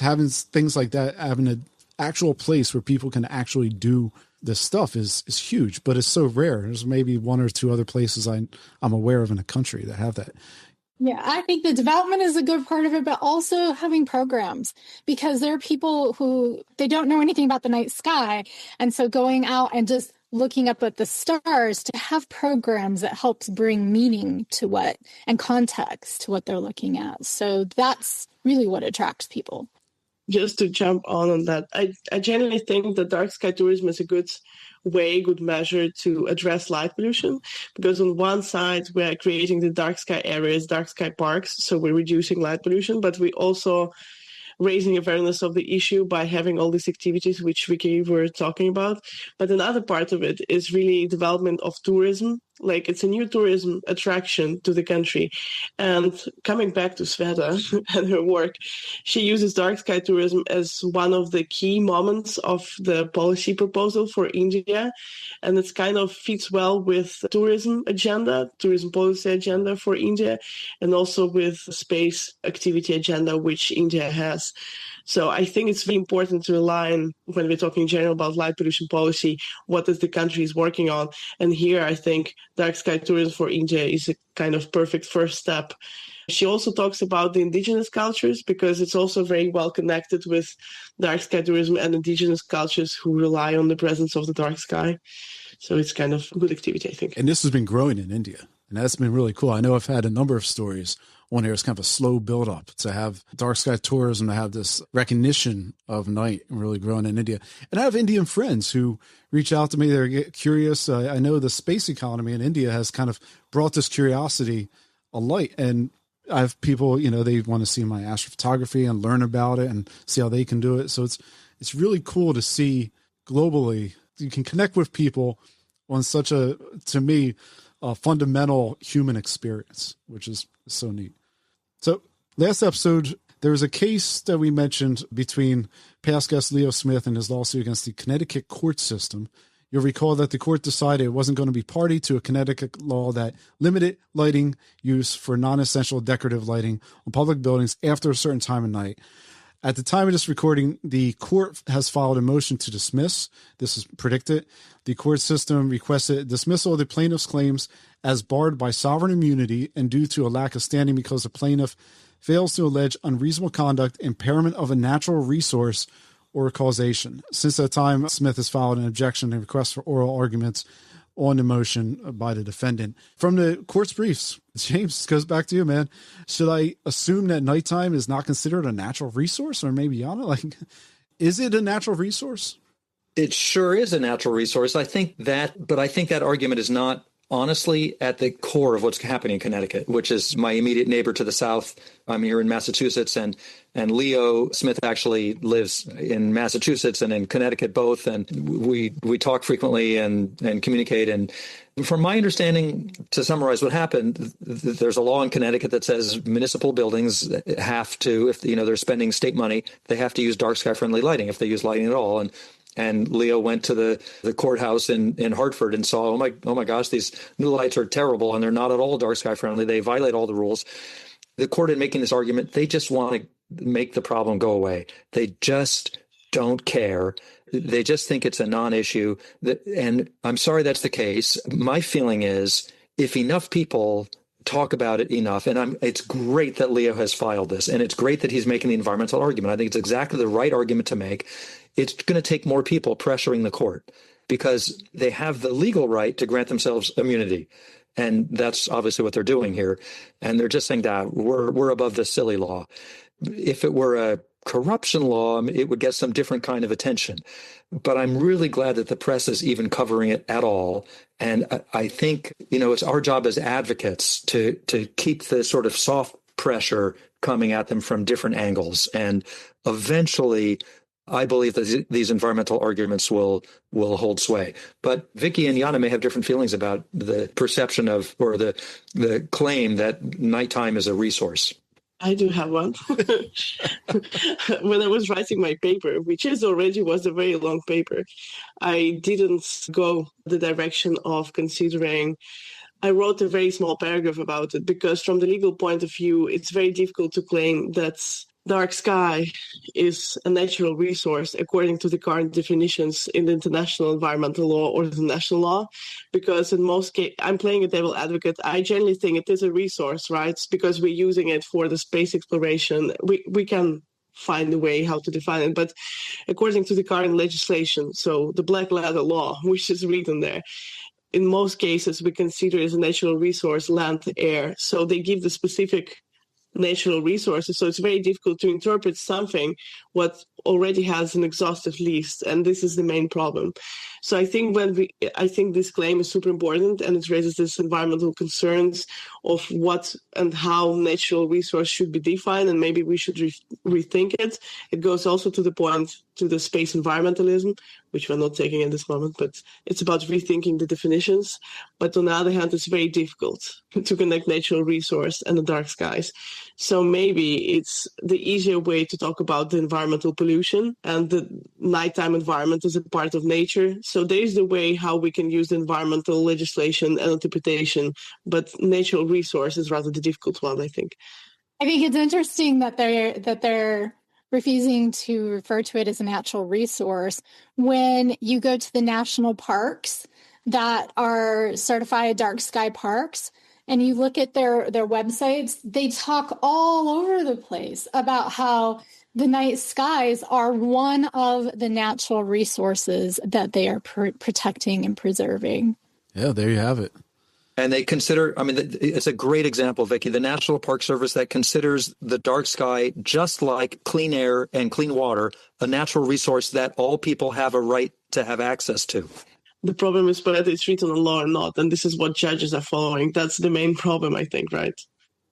having things like that, having an actual place where people can actually do this stuff is huge, but it's so rare. There's maybe one or two other places I'm aware of in a country that have that. Yeah, I think the development is a good part of it, but also having programs, because there are people who they don't know anything about the night sky. And so going out and just looking up at the stars, to have programs that helps bring meaning to what and context to what they're looking at. So that's really what attracts people. Just to jump on that, I genuinely think that dark sky tourism is a good measure to address light pollution, because on one side we're creating the dark sky areas, dark sky parks, so we're reducing light pollution, but we also raising awareness of the issue by having all these activities which Vicky were talking about. But another part of it is really development of tourism. Like, it's a new tourism attraction to the country. And coming back to Sveta and her work, she uses dark sky tourism as one of the key moments of the policy proposal for India. And it's kind of fits well with tourism policy agenda for India, and also with space activity agenda, which India has. So I think it's very important to align, when we're talking in general about light pollution policy, what is the country is working on. And here I think dark sky tourism for India is a kind of perfect first step. She also talks about the indigenous cultures, because it's also very well connected with dark sky tourism and indigenous cultures who rely on the presence of the dark sky. So it's kind of a good activity, I think. And this has been growing in India, and that's been really cool. I know I've had a number of stories on here. It's kind of a slow build up to have dark sky tourism, to have this recognition of night really growing in India. And I have Indian friends who reach out to me. They're curious. I know the space economy in India has kind of brought this curiosity alight. And I have people, they want to see my astrophotography and learn about it and see how they can do it. So it's really cool to see globally. You can connect with people on such a fundamental human experience, which is so neat. So last episode, there was a case that we mentioned between past guest Leo Smith and his lawsuit against the Connecticut court system. You'll recall that the court decided it wasn't going to be party to a Connecticut law that limited lighting use for non-essential decorative lighting on public buildings after a certain time of night. At the time of this recording, the court has filed a motion to dismiss. This is predicted. The court system requested dismissal of the plaintiff's claims as barred by sovereign immunity and due to a lack of standing because the plaintiff fails to allege unreasonable conduct, impairment of a natural resource, or causation. Since that time, Smith has filed an objection and request for oral arguments on the motion by the defendant. From the court's briefs, James, goes back to you, man. Should I assume that nighttime is not considered a natural resource? Or maybe Yana, is it a natural resource? It sure is a natural resource. I think that argument is not honestly at the core of what's happening in Connecticut, which is my immediate neighbor to the south. I'm here in Massachusetts, and Leo Smith actually lives in Massachusetts and in Connecticut both, and we talk frequently and communicate. And from my understanding, to summarize what happened, there's a law in Connecticut that says municipal buildings have to, if they're spending state money, they have to use dark sky friendly lighting if they use lighting at all. And Leo went to the courthouse in Hartford and saw, oh my gosh, these new lights are terrible and they're not at all dark sky friendly. They violate all the rules. The court, in making this argument, they just want to make the problem go away. They just don't care. They just think it's a non-issue. And I'm sorry that's the case. My feeling is, if enough people talk about it enough, and it's great that Leo has filed this, and it's great that he's making the environmental argument. I think it's exactly the right argument to make. It's going to take more people pressuring the court, because they have the legal right to grant themselves immunity. And that's obviously what they're doing here. And they're just saying that we're above this silly law. If it were a corruption law, it would get some different kind of attention. But I'm really glad that the press is even covering it at all. And I think, it's our job as advocates to keep the sort of soft pressure coming at them from different angles. And eventually, I believe that these environmental arguments will hold sway. But Vicky and Yana may have different feelings about the perception of, or the claim that nighttime is a resource. I do have one. When I was writing my paper, which already was a very long paper, I didn't go the direction of considering I wrote a very small paragraph about it because from the legal point of view, it's very difficult to claim that dark sky is a natural resource according to the current definitions in the international environmental law or the national law, because in most cases, I'm playing a devil advocate. I generally think it is a resource, right? Because we're using it for the space exploration. We can find a way how to define it, but according to the current legislation, so the black letter law, which is written there, in most cases, we consider as a natural resource land, air. So they give the specific natural resources. So it's very difficult to interpret something what already has an exhaustive list, and this is the main problem. So I think I think this claim is super important, and it raises this environmental concerns of what and how natural resource should be defined, and maybe we should rethink it. It goes also to the point to the space environmentalism, which we're not taking at this moment, but it's about rethinking the definitions. But on the other hand, it's very difficult to connect natural resource and the dark skies. So maybe it's the easier way to talk about the environmental pollution and the nighttime environment as a part of nature. So there's the way how we can use the environmental legislation and interpretation, but natural resource is rather the difficult one, I think. I think it's interesting that they're refusing to refer to it as a natural resource. When you go to the national parks that are certified dark sky parks, and you look at their websites, they talk all over the place about how the night skies are one of the natural resources that they are protecting and preserving. Yeah, there you have it. And they consider, I mean, it's a great example, Vicky, the National Park Service that considers the dark sky, just like clean air and clean water, a natural resource that all people have a right to have access to. The problem is whether it's written in law or not, and this is what judges are following. That's the main problem, I think, right?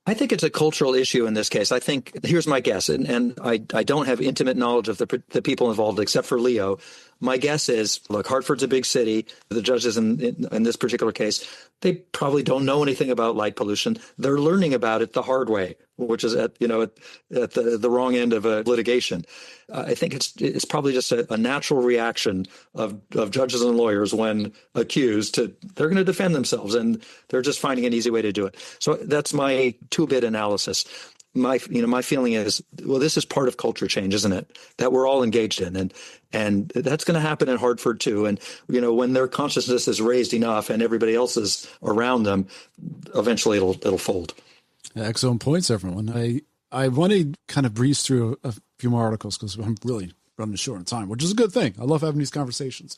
I think it's a cultural issue in this case. I think, here's my guess, and I don't have intimate knowledge of the people involved except for Leo. My guess is, look, Hartford's a big city. The judges in this particular case, they probably don't know anything about light pollution. They're learning about it the hard way, which is at the wrong end of a litigation. I think it's probably just a natural reaction of judges and lawyers when accused they're going to defend themselves, and they're just finding an easy way to do it. So that's my two-bit analysis. My feeling is, well, this is part of culture change, isn't it? That we're all engaged in, and that's going to happen in Hartford too. And when their consciousness is raised enough, and everybody else is around them, eventually it'll fold. Excellent points, everyone. I want to kind of breeze through a few more articles because I'm really running short on time, which is a good thing. I love having these conversations.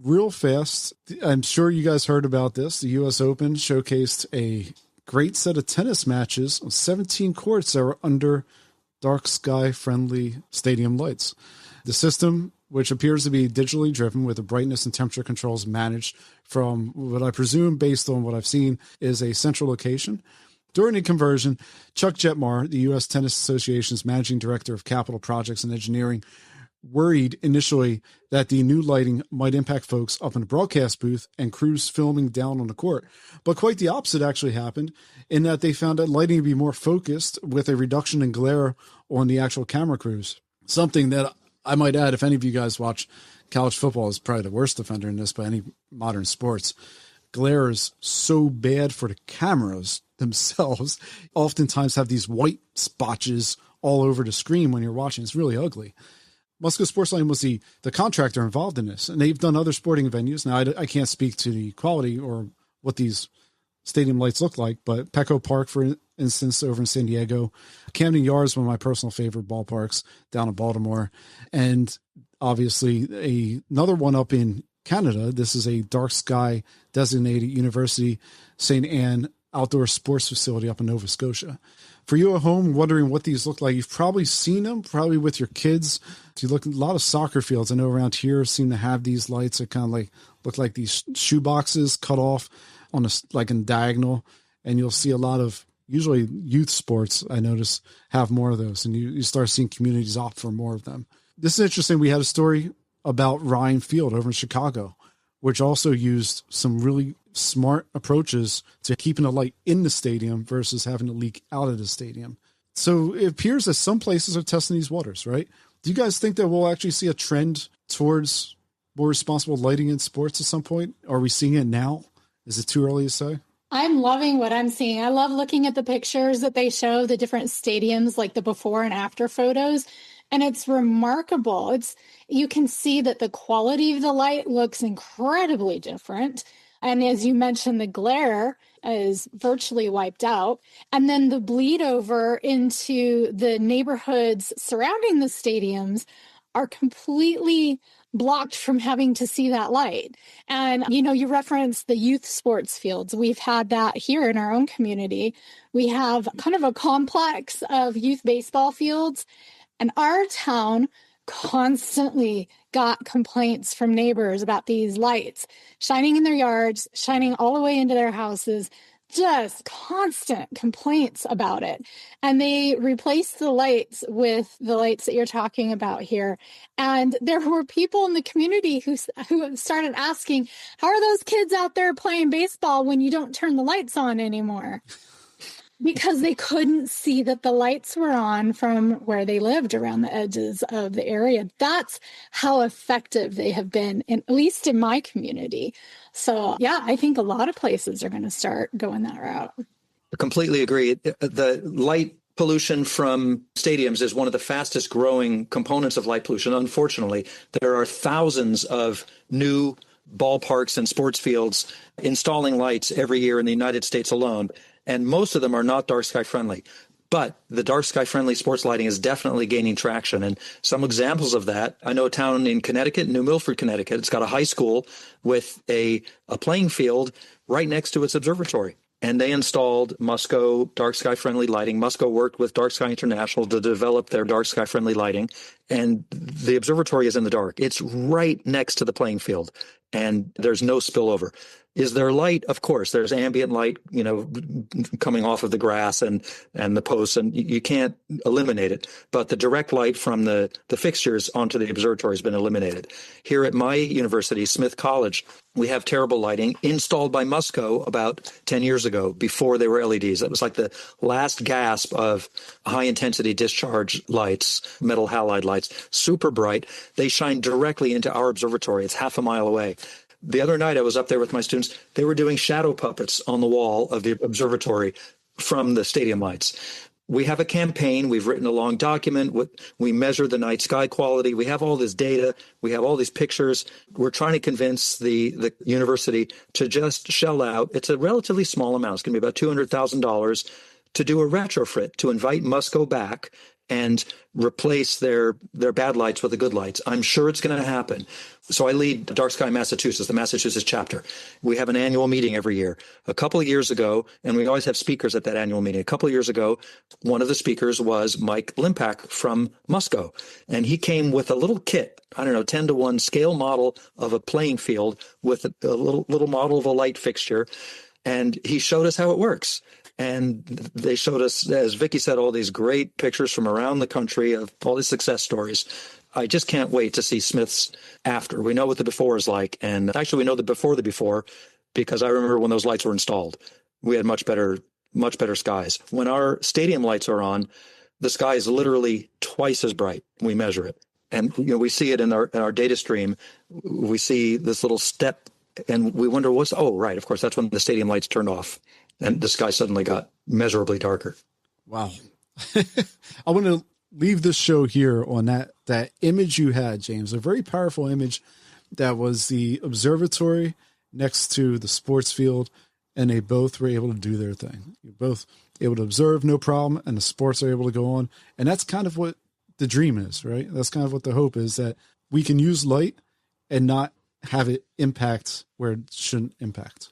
Real fast, I'm sure you guys heard about this. The U.S. Open showcased a great set of tennis matches on 17 courts that were under dark sky friendly stadium lights. The system, which appears to be digitally driven with the brightness and temperature controls managed from what I presume, based on what I've seen, is a central location. During the conversion, Chuck Jetmar, the U.S. Tennis Association's managing director of capital projects and engineering, worried initially that the new lighting might impact folks up in the broadcast booth and crews filming down on the court. But quite the opposite actually happened, in that they found that lighting to be more focused with a reduction in glare on the actual camera crews. Something that I might add, if any of you guys watch college football, is probably the worst offender in this by any modern sports. Glare is so bad for the cameras themselves. Oftentimes have these white spotches all over the screen when you're watching. It's really ugly. Musco Sportsline was the contractor involved in this, and they've done other sporting venues. Now, I can't speak to the quality or what these stadium lights look like, but Petco Park, for instance, over in San Diego, Camden Yards, one of my personal favorite ballparks down in Baltimore, and obviously another one up in Canada. This is a dark sky designated University St. Anne outdoor sports facility up in Nova Scotia. For you at home wondering what these look like, you've probably seen them, probably with your kids. If you look at a lot of soccer fields, I know around here seem to have these lights that kind of look like these shoe boxes cut off on like in diagonal. And you'll see a lot of, usually youth sports, I notice, have more of those. And you start seeing communities opt for more of them. This is interesting. We had a story about Ryan Field over in Chicago, which also used some really smart approaches to keeping the light in the stadium versus having to leak out of the stadium. So it appears that some places are testing these waters, right? Do you guys think that we'll actually see a trend towards more responsible lighting in sports at some point? Are we seeing it now? Is it too early to say? I'm loving what I'm seeing. I love looking at the pictures that they show, the different stadiums, like the before and after photos. And it's remarkable. You can see that the quality of the light looks incredibly different. And as you mentioned, the glare is virtually wiped out. And then the bleed over into the neighborhoods surrounding the stadiums are completely blocked from having to see that light. And, you referenced the youth sports fields. We've had that here in our own community. We have kind of a complex of youth baseball fields, and our town constantly got complaints from neighbors about these lights shining in their yards, shining all the way into their houses, just constant complaints about it. And they replaced the lights with the lights that you're talking about here. And there were people in the community who started asking, how are those kids out there playing baseball when you don't turn the lights on anymore? Because they couldn't see that the lights were on from where they lived around the edges of the area. That's how effective they have been, at least in my community. So, yeah, I think a lot of places are going to start going that route. I completely agree. The light pollution from stadiums is one of the fastest growing components of light pollution. Unfortunately, there are thousands of new ballparks and sports fields installing lights every year in the United States alone. And most of them are not dark sky friendly. But the dark sky friendly sports lighting is definitely gaining traction. And some examples of that, I know a town in Connecticut, New Milford, Connecticut. It's got a high school with a playing field right next to its observatory. And they installed Musco dark sky friendly lighting. Musco worked with Dark Sky International to develop their dark sky friendly lighting. And the observatory is in the dark. It's right next to the playing field. And there's no spillover. Is there light? Of course, there's ambient light, coming off of the grass and the posts, and you can't eliminate it. But the direct light from the fixtures onto the observatory has been eliminated. Here at my university, Smith College, we have terrible lighting installed by Musco about 10 years ago before they were LEDs. That was like the last gasp of high-intensity discharge lights, metal halide lights, super bright. They shine directly into our observatory. It's half a mile away. The other night I was up there with my students. They were doing shadow puppets on the wall of the observatory from the stadium lights. We have a campaign. We've written a long document. We measure the night sky quality. We have all this data. We have all these pictures. We're trying to convince the university to just shell out. It's a relatively small amount. It's going to be about $200,000 to do a retrofit, to invite Musco back and replace their bad lights with the good lights. I'm sure it's going to happen. So I lead Dark Sky Massachusetts, the Massachusetts chapter. We have an annual meeting every year. A couple of years ago, and we always have speakers at that annual meeting. A couple of years ago, one of the speakers was Mike Limpak from Musco. And he came with a little kit, 10-to-1 scale model of a playing field with a little model of a light fixture. And he showed us how it works. And they showed us, as Vicky said, all these great pictures from around the country of all these success stories. I just can't wait to see Smith's after. We know what the before is like. And actually, we know the before because I remember when those lights were installed, we had much better skies. When our stadium lights are on, the sky is literally twice as bright. We measure it. And we see it in our data stream. We see this little step and we wonder right, of course, that's when the stadium lights turned off. And the sky suddenly got measurably darker. Wow. I want to leave this show here on that image you had, James, a very powerful image that was the observatory next to the sports field, and they both were able to do their thing. You're both able to observe, no problem, and the sports are able to go on. And that's kind of what the dream is, right? That's kind of what the hope is, that we can use light and not have it impact where it shouldn't impact.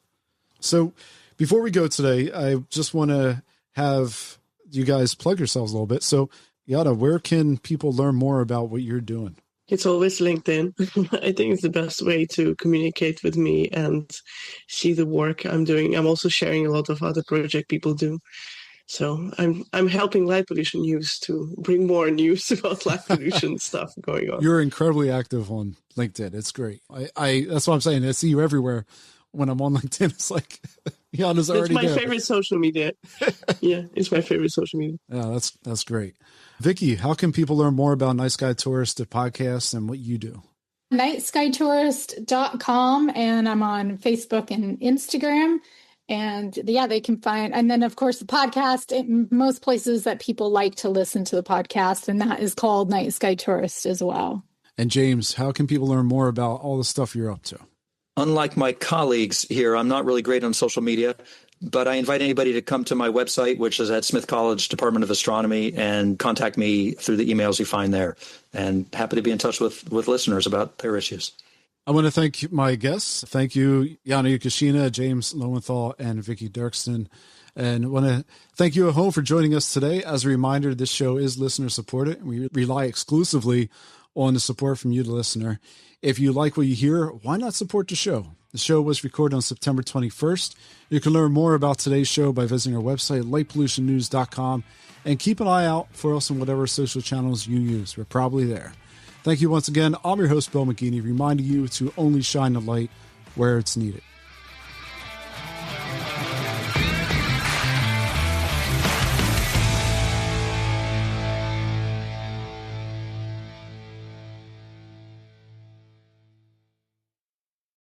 So before we go today, I just want to have you guys plug yourselves a little bit. So, Yana, where can people learn more about what you're doing? It's always LinkedIn. I think it's the best way to communicate with me and see the work I'm doing. I'm also sharing a lot of other project people do. So I'm helping light pollution news to bring more news about light pollution stuff going on. You're incredibly active on LinkedIn. It's great. I that's what I'm saying. I see you everywhere. When I'm on LinkedIn, it's like Yana's already there. It's my favorite social media. Yeah, it's my favorite social media. Yeah, that's great. Vicky, how can people learn more about Night Sky Tourist, the podcast, and what you do? nightskytourist.com, and I'm on Facebook and Instagram. And yeah, they can find, and then of course the podcast in most places that people like to listen to the podcast, and that is called Night Sky Tourist as well. And James, how can people learn more about all the stuff you're up to? Unlike my colleagues here, I'm not really great on social media, but I invite anybody to come to my website, which is at Smith College Department of Astronomy, and contact me through the emails you find there. And happy to be in touch with listeners about their issues. I want to thank my guests. Thank you, Yana Yakushina, James Lowenthal, and Vicky Derksen. And I want to thank you at home for joining us today. As a reminder, this show is listener supported. We rely exclusively on the support from you, the listener. If you like what you hear, why not support the show? The show was recorded on September 21st. You can learn more about today's show by visiting our website, lightpollutionnews.com, and keep an eye out for us on whatever social channels you use. We're probably there. Thank you once again. I'm your host, Bill McGeaney, reminding you to only shine the light where it's needed.